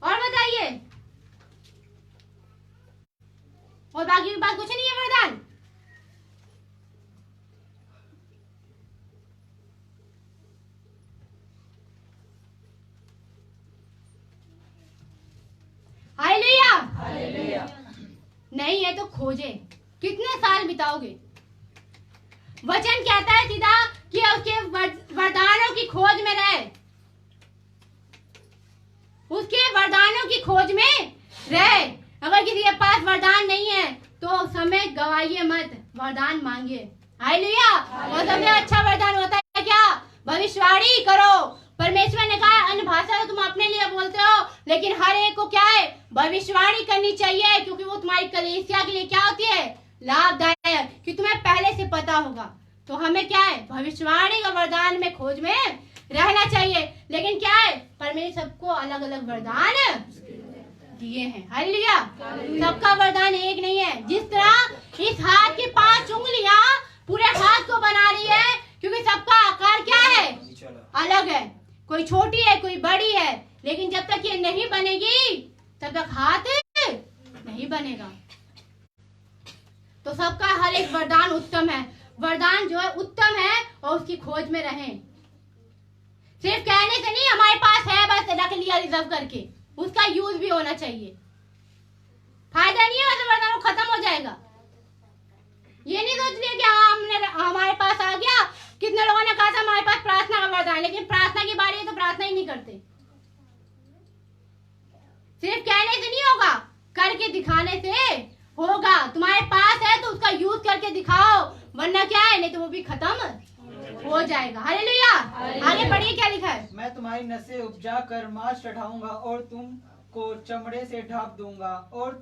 और बताइए। और बाकी की बात कुछ नहीं है वरदान? हालेलुया। नहीं है तो खोजे। कितने साल बिताओगे? वचन कहता है सीधा कि उसके वरदानों की खोज में रहे। उसके वरदानों की खोज में रहे। अगर किसी के पास वरदान नहीं है तो समय गवाइए मत, वरदान मांगिए। हालेलुया। और सबसे अच्छा वरदान होता है क्या? भविष्यवाणी करो। परमेश्वर ने कहा, अन्य भाषा तो तुम अपने लिए बोलते हो, लेकिन हर एक को क्या है? भविष्यवाणी करनी चाहिए, क्योंकि वो तुम्हारी कलीसिया के लिए क्या होती है? लाभदायक, कि तुम्हें पहले से पता होगा। तो हमें क्या है? भविष्यवाणी का वरदान में खोज में रहना चाहिए। लेकिन क्या है? परमेश्वर सबको अलग अलग वरदान दिए हैं। हालेलुया। सबका वरदान एक नहीं है। जिस तरह इस हाथ की 5 उंगलियां पूरे हाथ को बना रही है, क्योंकि सबका आकार क्या है? अलग है। कोई छोटी है, कोई बड़ी है, लेकिन जब तक ये नहीं बनेगी तब तक हाथ नहीं बनेगा। तो सबका हर एक वरदान उत्तम है। वरदान जो है उत्तम है और उसकी खोज में रहें। सिर्फ कहने से नहीं, हमारे पास है बस रख लिया रिजर्व करके, उसका यूज भी होना चाहिए। फायदा नहीं है वैसे वरदान खत्म हो जाएगा। ये नहीं सोच लिया कि हमने हमारे पास आ गया। कितने लोगों ने कहा था हमारे पास प्रार्थना का वरदान, लेकिन प्रार्थना की बारी है तो प्रार्थना ही नहीं करते। सिर्फ कहने से नहीं होगा, करके दिखाने से होगा। तुम्हारे पास है तो उसका यूज करके दिखाओ, वरना क्या है? नहीं तो वो भी खत्म हो जाएगा। हालेलुया। आगे पढ़िए क्या लिखा है? मैं तुम्हारी नसें उपजा कर मांस चढ़ाऊंगा और तुमको चमड़े से ढाप दूंगा और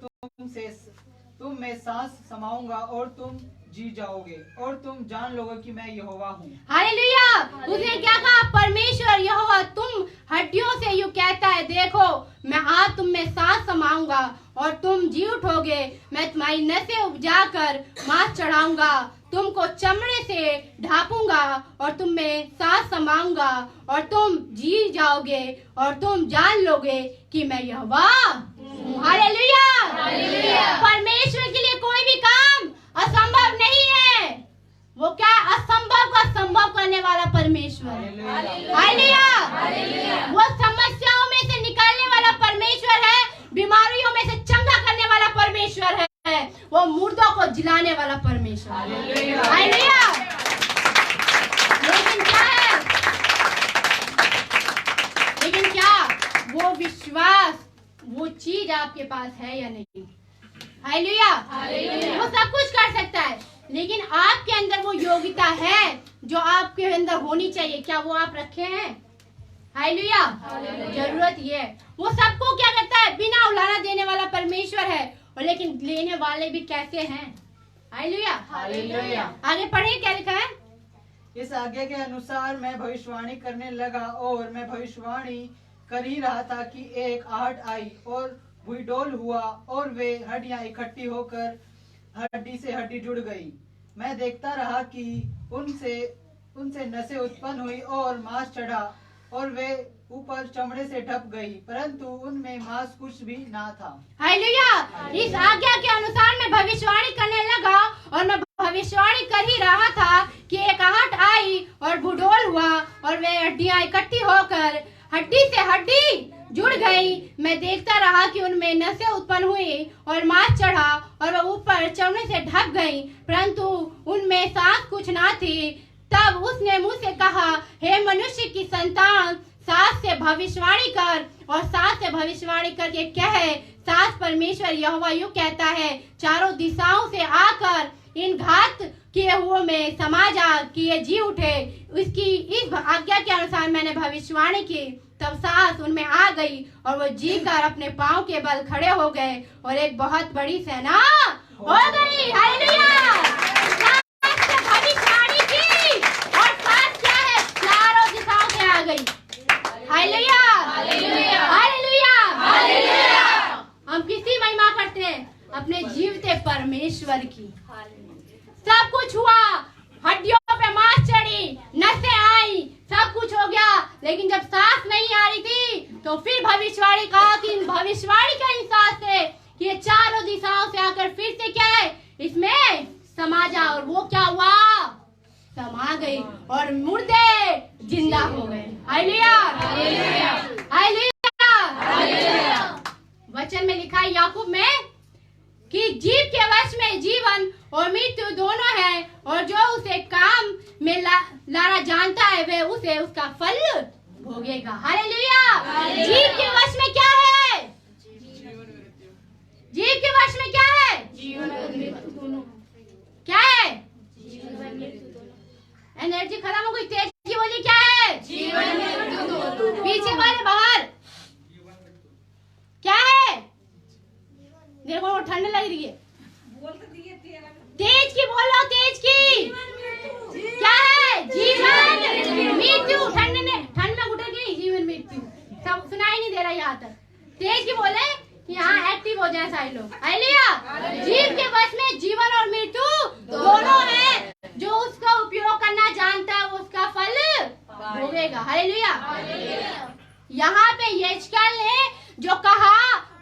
तुम में सांस समाऊंगा और तुम जी जाओगे और तुम जान लोगे कि मैं यहोवा हूँ। हालेलुया। उसने क्या कहा? परमेश्वर यहोवा तुम हड्डियों से यूं कहता है, देखो मैं आज तुम में सांस समाऊंगा और तुम जी उठोगे। मैं तुम्हारी नसें उपजा कर मांस चढ़ाऊंगा, तुमको चमड़े से ढांपूंगा और तुम में सांस समाऊंगा और तुम जी जाओगे और तुम जान लोगे कि मैं यहोवा हूँ। हालेलुया। परमेश्वर के लिए कोई भी काम असंभव नहीं है। वो क्या असंभव को संभव करने वाला परमेश्वर है। हालेलुया। वो समस्याओं में से निकालने वाला परमेश्वर है, बीमारियों में से चंगा करने वाला परमेश्वर है, वो मुर्दों को जिलाने वाला परमेश्वर है। हालेलुया। लेकिन क्या वो विश्वास, वो चीज आपके पास है या नहीं? हालेलुया। वो सब कुछ कर सकता है, लेकिन आपके अंदर वो योग्यता है जो आपके अंदर होनी चाहिए, क्या वो आप रखे हैं? हालेलुया। जरूरत ये है, वो सबको क्या करता है, बिना उलाना देने वाला परमेश्वर है, और लेकिन लेने वाले भी कैसे हैं? हालेलुया। आगे पढ़िए क्या लिखा है। इस आज्ञा के अनुसार मैं भविष्यवाणी करने लगा और मैं भविष्यवाणी कर ही रहा था कि एक आहट आई और भूडोल हुआ और वे हड्डियां इकट्ठी होकर हड्डी से हड्डी जुड़ गई। मैं देखता रहा कि उनसे नसें उत्पन्न हुई और मांस चढ़ा और वे ऊपर चमड़े से ढप गई, परंतु उनमें मांस कुछ भी ना था। हालेलुया। इस आज्ञा के अनुसार मैं भविष्यवाणी करने लगा और मैं भविष्यवाणी कर ही रहा था कि एक आहट आई और भूडोल हुआ और वे हड्डियां इकट्ठी होकर हड्डी से हड्डी जुड़ गई। मैं देखता रहा कि उनमें नसें उत्पन्न हुई और मांस चढ़ा और वह ऊपर चमड़े से ढक गई, परंतु उनमें सांस कुछ ना थी। तब उसने मुझ से कहा, हे मनुष्य की संतान, सांस से भविष्यवाणी कर और सांस से भविष्यवाणी करके कहे, सांस परमेश्वर यहोवा यूं कहता है, चारों दिशाओं से आकर इन घात किए हुए में समा जा कि ये जी उठे। इसकी इस आज्ञा के अनुसार मैंने भविष्यवाणी की, तब सांस उनमें आ गई और वो जी कर अपने पांव के बल खड़े हो गए और एक बहुत बड़ी सेना हो गई। हालेलुया। सांस से भविष्यवाणी की और सांस क्या है, चारों दिशाओं से आ गई। हालेलुया। हालेलुया। हम किसकी महिमा करते हैं? अपने जीवते परमेश्वर की। सब कुछ हुआ, हड्डियों पे मांस चढ़ी, नसें आई, सब कुछ हो गया, लेकिन जब सांस नहीं आ रही थी तो फिर भविष्यवाणी कहा कि भविष्यवाणी का इंसास से कि ये चारों दिशाओं से आकर फिर से क्या है, इसमें समा जा। और वो क्या हुआ, समा गई और मुर्दे जिंदा हो गए। हालेलुया। वचन में लिखा है याकूब में कि जीव के वश में जीवन और मृत्यु दोनों है, और जो उसे काम में लाना जानता है वे उसे उसका फल भोगेगा। हालेलुया। जीव के वश में क्या है? जीव के वश में क्या है? जीवन और मृत्यु दोनों। क्या है? जीवन मृत्यु दोनों। एनर्जी खत्म हो गई, तेज की बोली क्या है? जीवन मृत्यु दोनों। पीछे वाले बाहर क्या है? देखो ठंड लग रही है, तेज की बोलो, तेज की क्या है? जीवन मृत्यु। ठंड में उठेगी जीवन मृत्यु, सब सुनाई नहीं दे रहा यहाँ तक। तेज की बोले कि यहाँ एक्टिव हो जाए सारे लोग। हालेलुया। जीव के वश में जीवन और मृत्यु दोनों है, जो उसका उपयोग करना जानता है वो उसका फल भोगेगा। हालेलुया। यहाँ पे यिर्मयाह ने जो कहा,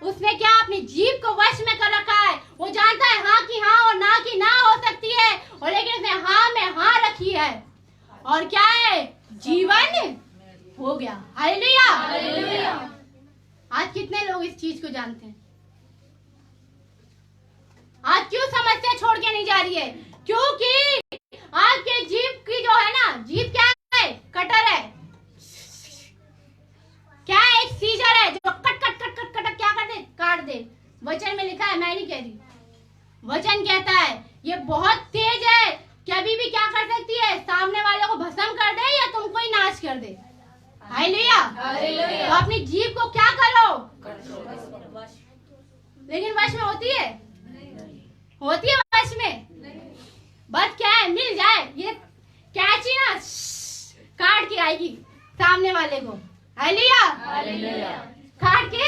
उसने क्या अपनी जीव को वश में कर रखा है। वो जानता है हाँ की हाँ और ना की ना हो सकती है, और लेकिन उसने हाँ में हाँ रखी है, और क्या है? जीवन हो गया। हालेलुया। आज कितने लोग इस चीज को जानते हैं? आज क्यों समस्या छोड़ के नहीं जा रही है? क्योंकि आपके जीव की जो है ना, जीव क्या है? कटर है। क्या है? एक सीजर है जो कट क्या कर दे, काट दे। वचन में लिखा है, मैं नहीं कह रही, वचन कहता है ये बहुत तेज है, कभी भी क्या कर सकती है? सामने वाले को भस्म कर दे या तुमको ही नाश कर दे। हालेलुया। तो अपनी जीव को क्या करो, लेकिन वश में होती है? होती है वश में? बस क्या है, मिल जाए ये कैची ना, काट के आएगी सामने वाले को। हालेलुया। काट के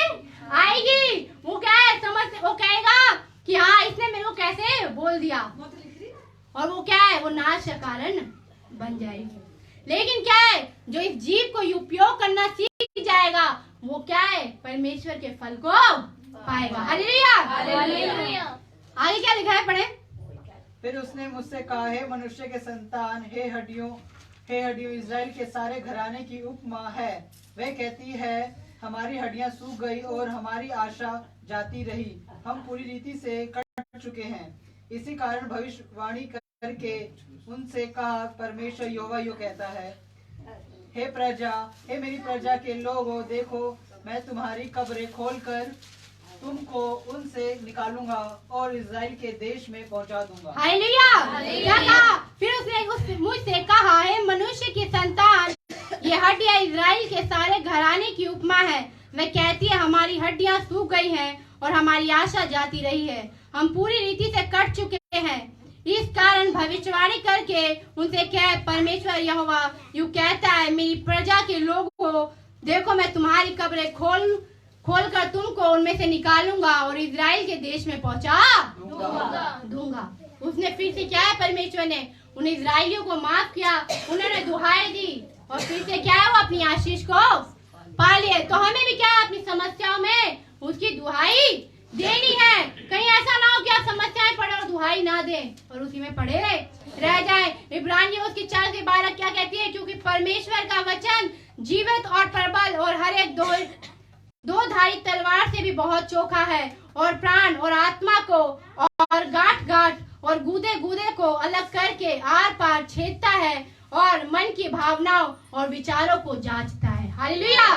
आएगी। वो क्या है, समझ, वो कहेगा कि हाँ इसने मेरे को कैसे बोल दिया। और वो क्या है, वो नाश का कारण बन जाएगी। लेकिन क्या है, जो इस जीव को उपयोग करना सीख जाएगा वो क्या है, परमेश्वर के फल को पाएगा। हालेलुया। आगे क्या लिखा है, पढ़े। फिर उसने मुझसे कहा, हे मनुष्य के संतान, हे हड्डियों इजराइल के सारे घराने की उपमा है। वह कहती है, हमारी हड्डियां सूख गई और हमारी आशा जाती रही, हम पूरी रीति से कट चुके हैं। इसी कारण भविष्यवाणी करके उनसे कहा, परमेश्वर यहोवा यूं कहता है, हे मेरी प्रजा के लोगों, देखो मैं तुम्हारी कब्रें खोलकर तुमको उनसे निकालूंगा और इजराइल के देश में पहुंचा दूंगा। हालेलुया। क्या कहा, फिर उसने मुझसे कहा, हे मनुष्य की संतान, ये हड्डियां इजराइल के सारे घराने की उपमा है। वह कहती है, हमारी हड्डियां सूख गई हैं और हमारी आशा जाती रही है, हम पूरी रीति से कट चुके हैं। इस कारण भविष्यवाणी करके उनसे कह, परमेश्वर यहोवा यूं कहता है, मेरी प्रजा के लोगों, देखो मैं तुम्हारी कब्रें खोलकर तुमको उनमें से निकालूंगा और इजराइल के देश में पहुंचा दूंगा। उसने फिर से क्या है, परमेश्वर ने उन इजराइलियों को माफ किया, उन्होंने दुहाई दी और फिर से क्या है, वो अपनी आशीष को पा लिए। तो हमें भी क्या है, अपनी समस्याओं में उसकी दुहाई देनी है। कहीं ऐसा ना हो कि आप समस्याएं पड़े और दुहाई ना दें और उसी में पड़े रह जाएं। इब्रानियों उसकी 4:12 क्या कहती है, क्योंकि परमेश्वर का वचन जीवित और प्रबल और हर एक दो धारी तलवार से भी बहुत चोखा है और प्राण और आत्मा को और गांठ और गूदे को अलग करके आर पार छेदता है और मन की भावनाओं और विचारों को जांचता है। हालेलुया।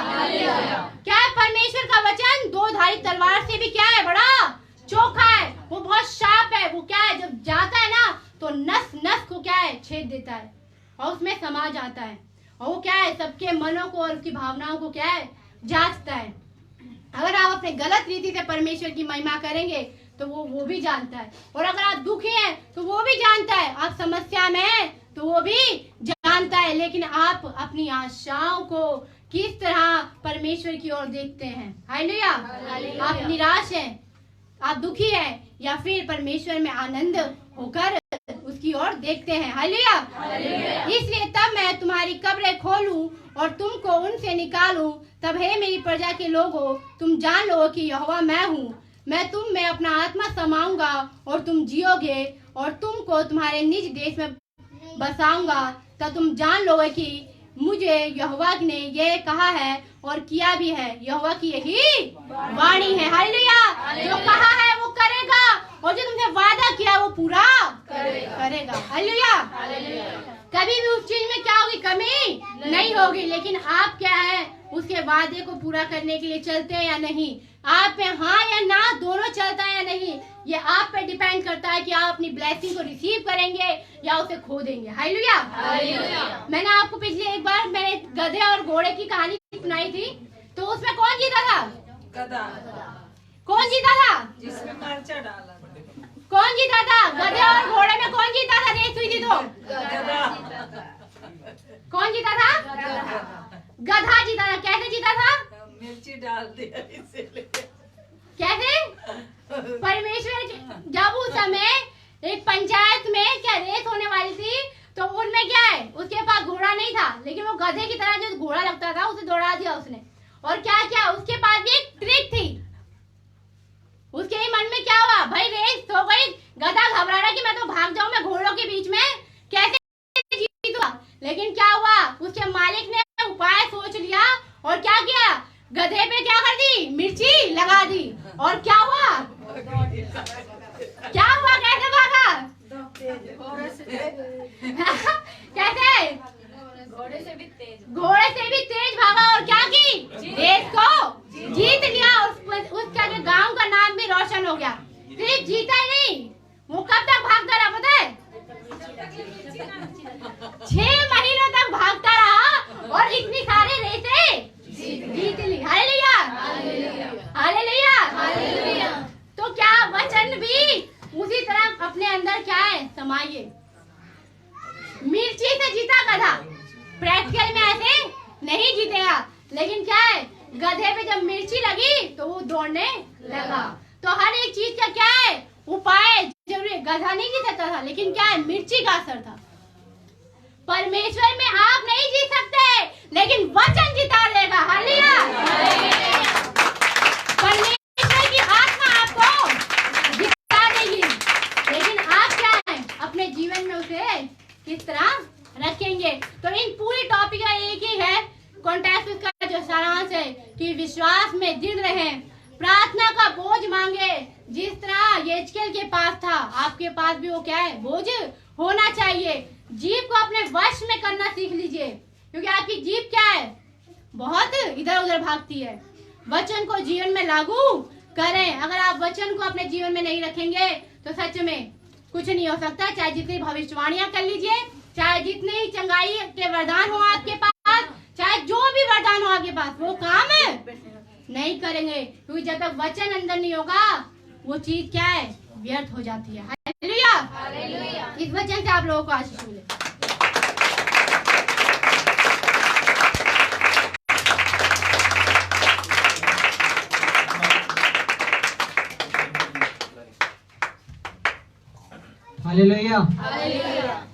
क्या है, परमेश्वर का वचन 2 धारी तलवार से भी क्या है, बड़ा चोखा है, वो बहुत शार्प है। वो क्या है, जब जाता है ना तो नस को क्या है, छेद देता है और उसमें समा जाता है। और वो क्या है, सबके मनों को और उसकी भावनाओं को क्या है, जांचता है। अगर आप अपने गलत रीति से परमेश्वर की महिमा करेंगे तो वो भी जानता है, और अगर आप दुखी हैं तो वो भी जानता है, आप समस्या में हैं तो वो भी जानता है। लेकिन आप अपनी आशाओं को किस तरह परमेश्वर की ओर देखते हैं। हालेलुया। आप निराश हैं, आप दुखी हैं, या फिर परमेश्वर में आनंद होकर उसकी ओर देखते हैं। हालेलुया। इसलिए तब मैं तुम्हारी कब्रें खोलूं और तुमको उनसे निकालूं, तब हे मेरी प्रजा के लोगों, तुम जान लो कि यहोवा मैं हूँ। मैं तुम में अपना आत्मा समाऊंगा और तुम जियोगे और तुमको तुम्हारे निज देश में बसाऊंगा। तब तुम जान लोगे कि मुझे यहोवा ने ये कहा है और किया भी है। यहोवा की यही वाणी है। हालेलुया। जो कहा है वो करेगा और जो तुमसे वादा किया वो पूरा करेगा। हालेलुया। कभी भी उस चीज में क्या होगी, कमी नहीं होगी। लेकिन आप क्या है, उसके वादे को पूरा करने के लिए चलते हैं या नहीं, आप पे हाँ या ना दोनों चलता है या नहीं, ये आप पे डिपेंड करता है कि आप अपनी ब्लेसिंग को रिसीव करेंगे या उसे खो देंगे। हालेलुया। मैंने आपको पिछले एक बार मैंने गधे और घोड़े की कहानी सुनाई थी, तो उसमें कौन जीता था? गधा। कौन जीता था? जिसमें मरचा डाला। कौन जीता था? गधे और घोड़े में कौन जीता था? रेस हुई थी तो कौन जीता था? गधा जीता था। कैसे जीता था? मिर्ची डाल दिया इसीलिए। कैसे? परमेश्वर जब उस समय एक पंचायत में क्या रेस होने वाली थी, तो उनमें क्या है, उसके पास घोड़ा नहीं था, लेकिन वो गधे की तरह जो घोड़ा लगता था उसे दौड़ा दिया उसने। और क्या किया, उसके पास भी एक ट्रिक थी। उसके ही मन में क्या हुआ, भाई रेस हो गई, गधा घबरा रहा कि मैं तो भाग जाऊं, मैं घोड़ों के बीच में कैसे जीतूंगा। लेकिन क्या हुआ, उसके मालिक ने उपाय सोच लिया और क्या किया, गधे पे क्या कर दी, मिर्ची लगा दी। और क्या हुआ, क्या हुआ, कैसे भागा कैसे, घोड़े से भी तेज भागा और क्या की, रेस को जीत लिया। उसका जो गांव का नाम भी रोशन हो गया। सिर्फ जीता ही नहीं, वो कब तक भागता रहा पता है, 6 महीनों तक भागता रहा और इतनी सारी रेसें जीत ली। Hallelujah, hallelujah. तो क्या वचन भी उसी तरह अपने अंदर क्या है, समाइए। मिर्ची से जीता गधा, प्रैक्टिकल में ऐसे नहीं जीतेगा, लेकिन क्या है, गधे पे जब मिर्ची लगी तो वो दौड़ने लगा। तो हर एक चीज का क्या है, उपाय जरूरी गधा नहीं जीत सकता था, लेकिन क्या है, मिर्ची का असर था। परमेश्वर में आप नहीं जीत सकते, लेकिन वचन जिता देगा। हालेलुया। परमेश्वर की आत्मा आपको जिता देगी, लेकिन आप क्या है, अपने जीवन में उसे किस तरह रखेंगे। तो इन पूरी टॉपिक का एक ही है कॉन्टेक्स्ट का जो सारांश है कि विश्वास में दृढ़ रहें, प्रार्थना का बोझ मांगे। जिस तरह यिजकेल के पास था, आपके पास भी वो क्या है, बोझ होना चाहिए। जीभ को अपने वश में करना सीख लीजिए, क्योंकि आपकी जीभ क्या है, बहुत इधर उधर भागती है। वचन को जीवन में लागू करें। अगर आप वचन को अपने जीवन में नहीं रखेंगे तो सच में कुछ नहीं हो सकता। चाहे जितनी भविष्यवाणियां कर लीजिए, चाहे जितने ही चंगाई के वरदान हो आपके पास, चाहे जो भी वरदान हो आपके पास, वो काम नहीं करेंगे, क्योंकि जब तक वचन अंदर नहीं होगा वो चीज क्या है, व्यर्थ हो जाती है। हालेलुया। हालेलुया। इस वचन से आप लोगों को आशीष मिले। हालेलुया। हालेलुया।